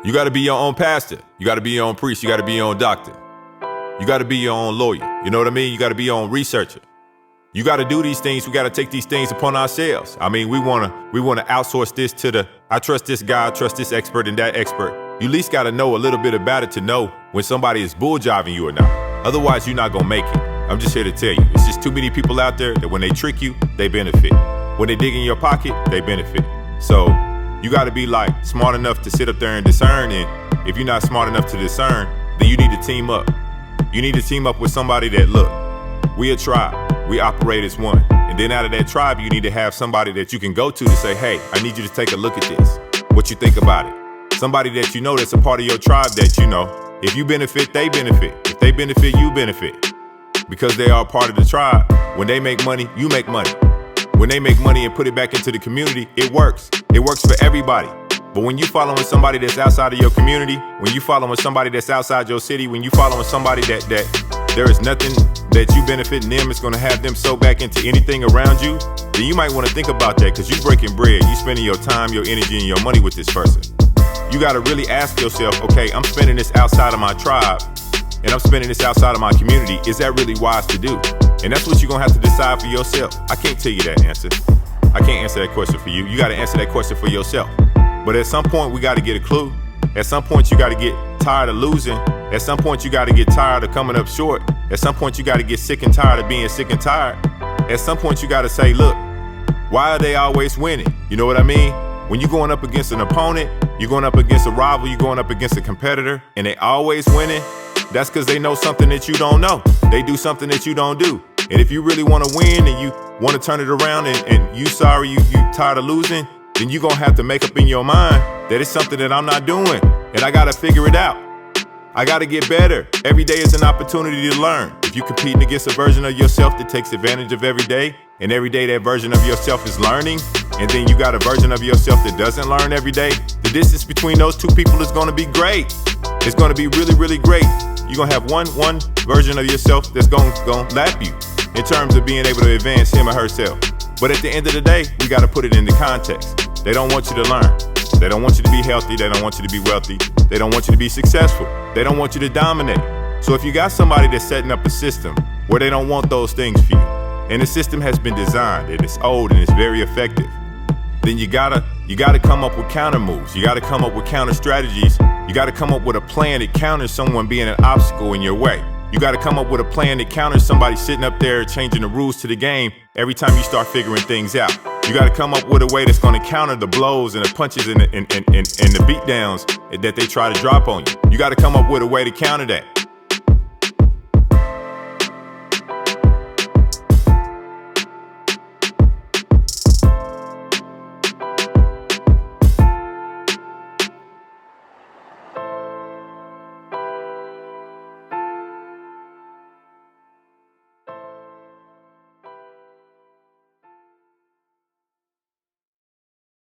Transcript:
You got to be your own pastor. You got to be your own priest. You got to be your own doctor. You got to be your own lawyer. You know what I mean? You got to be your own researcher. You got to do these things. We got to take these things upon ourselves. I mean, we want to outsource this to I trust this guy, I trust this expert and that expert. You at least got to know a little bit about it to know when somebody is bull-jiving you or not. Otherwise, you're not going to make it. I'm just here to tell you. It's just too many people out there that when they trick you, they benefit. When they dig in your pocket, they benefit. So you got to be like smart enough to sit up there and discern. And if you're not smart enough to discern, then you need to team up. You need to team up with somebody that, look, we a tribe. We operate as one. And then out of that tribe, you need to have somebody that you can go to say, hey, I need you to take a look at this. What you think about it? Somebody that you know that's a part of your tribe that you know. If you benefit, they benefit. If they benefit, you benefit. Because they are part of the tribe. When they make money, you make money. When they make money and put it back into the community, it works. It works for everybody. But when you following somebody that's outside of your community, when you following somebody that's outside your city, when you following somebody that there is nothing that you benefiting them, it's gonna have them sew back into anything around you, then you might wanna think about that, because you breaking bread, you spending your time, your energy, and your money with this person. You gotta really ask yourself, okay, I'm spending this outside of my tribe, and I'm spending this outside of my community. Is that really wise to do? And that's what you're gonna have to decide for yourself. I can't tell you that answer. I can't answer that question for you. You gotta answer that question for yourself. But at some point, we gotta get a clue. At some point, you gotta get tired of losing. At some point, you gotta get tired of coming up short. At some point, you gotta get sick and tired of being sick and tired. At some point, you gotta say, look, why are they always winning? You know what I mean? When you're going up against an opponent, you're going up against a rival, you're going up against a competitor, and they always winning, that's because they know something that you don't know. They do something that you don't do. And if you really want to win and you want to turn it around and you tired of losing, then you're going to have to make up in your mind that it's something that I'm not doing, and I got to figure it out. I got to get better. Every day is an opportunity to learn. If you're competing against a version of yourself that takes advantage of every day, and every day that version of yourself is learning, and then you got a version of yourself that doesn't learn every day, the distance between those two people is going to be great. It's going to be really, really great. You're going to have one version of yourself that's going to lap you in terms of being able to advance him or herself. But at the end of the day, we got to put it into context. They don't want you to learn. They don't want you to be healthy. They don't want you to be wealthy. They don't want you to be successful. They don't want you to dominate. So if you got somebody that's setting up a system where they don't want those things for you, and the system has been designed and it's old and it's very effective, then you gotta come up with counter moves. You gotta come up with counter strategies. You gotta come up with a plan that counters someone being an obstacle in your way. You gotta come up with a plan that counters somebody sitting up there changing the rules to the game every time you start figuring things out. You gotta come up with a way that's gonna counter the blows and the punches and the beat downs that they try to drop on you. You gotta come up with a way to counter that.